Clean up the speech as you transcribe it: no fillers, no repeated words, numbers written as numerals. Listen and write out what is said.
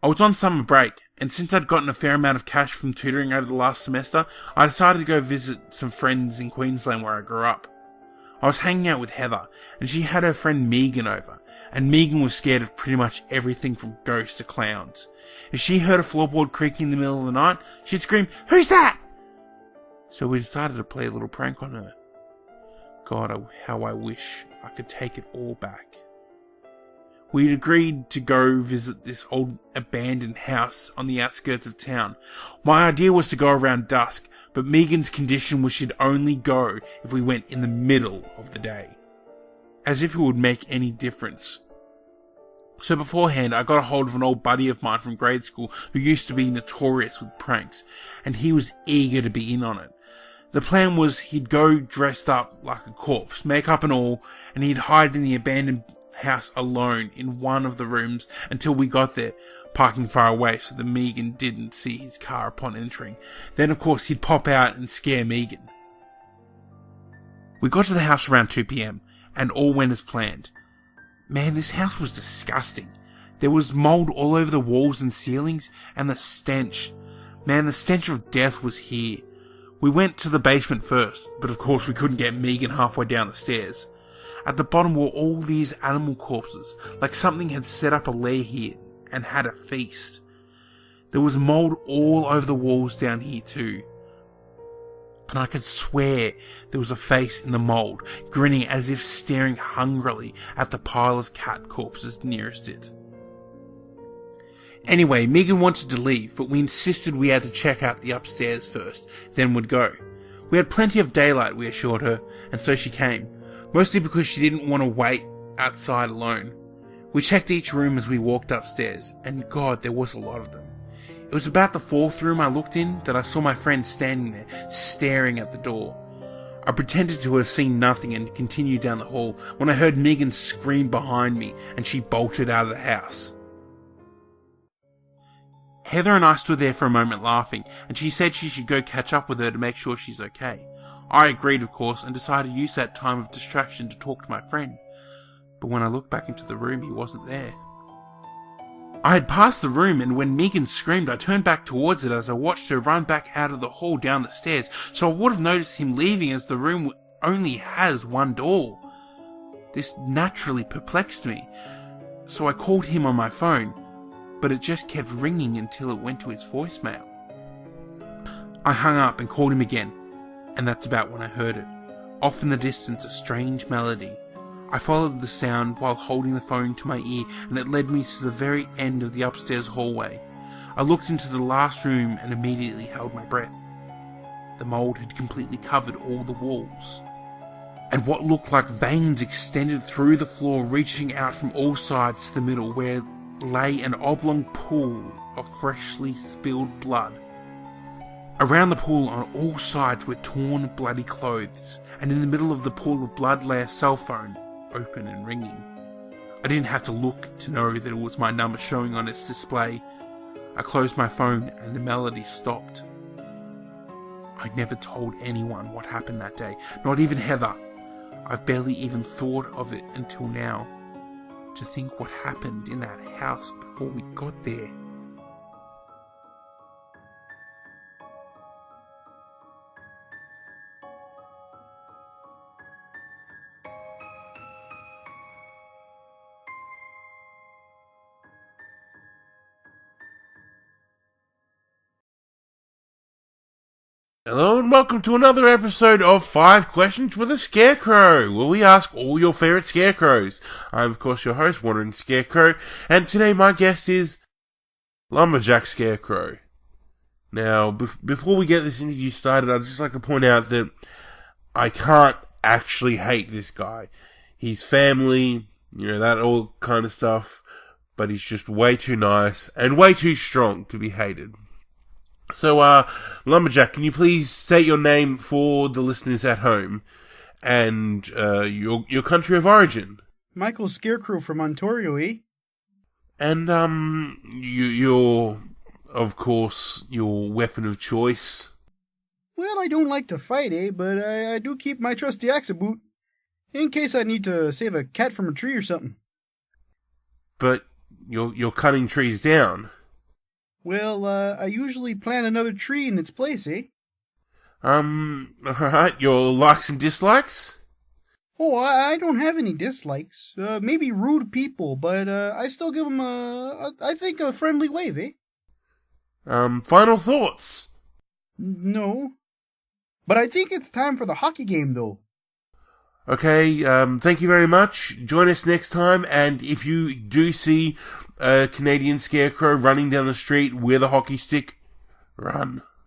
I was on summer break, and since I'd gotten a fair amount of cash from tutoring over the last semester, I decided to go visit some friends in Queensland where I grew up. I was hanging out with Heather, and she had her friend Megan over, and Megan was scared of pretty much everything from ghosts to clowns. If she heard a floorboard creaking in the middle of the night, she'd scream, "Who's that?" So we decided to play a little prank on her. God, how I wish I could take it all back. We'd agreed to go visit this old abandoned house on the outskirts of town. My idea was to go around dusk, but Megan's condition was she'd only go if we went in the middle of the day. As if it would make any difference. So beforehand, I got a hold of an old buddy of mine from grade school who used to be notorious with pranks, and he was eager to be in on it. The plan was he'd go dressed up like a corpse, makeup and all, and he'd hide in the abandoned house alone in one of the rooms until we got there, parking far away so that Megan didn't see his car upon entering. Then of course he'd pop out and scare Megan. We got to the house around 2 p.m. and all went as planned. Man, this house was disgusting. There was mould all over the walls and ceilings, and the stench. Man, the stench of death was here. We went to the basement first, but of course we couldn't get Megan halfway down the stairs. At the bottom were all these animal corpses, like something had set up a lair here and had a feast. There was mould all over the walls down here too. And I could swear there was a face in the mould, grinning as if staring hungrily at the pile of cat corpses nearest it. Anyway, Megan wanted to leave, but we insisted we had to check out the upstairs first, then would go. We had plenty of daylight, we assured her, and so she came. Mostly because she didn't want to wait outside alone. We checked each room as we walked upstairs, and God, there was a lot of them. It was about the fourth room I looked in that I saw my friend standing there, staring at the door. I pretended to have seen nothing and continued down the hall when I heard Megan scream behind me and she bolted out of the house. Heather and I stood there for a moment laughing, and she said she should go catch up with her to make sure she's okay. I agreed, of course, and decided to use that time of distraction to talk to my friend. But when I looked back into the room, he wasn't there. I had passed the room, and when Megan screamed, I turned back towards it as I watched her run back out of the hall down the stairs, so I would have noticed him leaving as the room only has one door. This naturally perplexed me, so I called him on my phone, but it just kept ringing until it went to his voicemail. I hung up and called him again, and that's about when I heard it. Off in the distance, a strange melody. I followed the sound while holding the phone to my ear, and it led me to the very end of the upstairs hallway. I looked into the last room and immediately held my breath. The mould had completely covered all the walls, and what looked like veins extended through the floor, reaching out from all sides to the middle, where lay an oblong pool of freshly spilled blood. Around the pool on all sides were torn, bloody clothes, and in the middle of the pool of blood lay a cell phone, open and ringing. I didn't have to look to know that it was my number showing on its display. I closed my phone and the melody stopped. I never told anyone what happened that day, not even Heather. I've barely even thought of it until now. To think what happened in that house before we got there. Hello and welcome to another episode of 5 Questions with a Scarecrow, where we ask all your favourite scarecrows. I'm of course your host, Wandering Scarecrow, and today my guest is Lumberjack Scarecrow. Now, before we get this interview started, I'd just like to point out that I can't actually hate this guy. He's family, that all kind of stuff, but he's just way too nice and way too strong to be hated. So, Lumberjack, can you please state your name for the listeners at home and your country of origin? Michael Scarecrow from Ontario, eh? And your of course, your weapon of choice. Well, I don't like to fight, but I do keep my trusty axe aboot, in case I need to save a cat from a tree or something. But you're cutting trees down. Well, I usually plant another tree in its place, eh? Alright, your likes and dislikes? Oh, I don't have any dislikes. Maybe rude people, but I still give them I think a friendly wave, eh? Final thoughts? No. But I think it's time for the hockey game, though. Okay, thank you very much. Join us next time, and if you do see a Canadian Scarecrow running down the street with a hockey stick, run.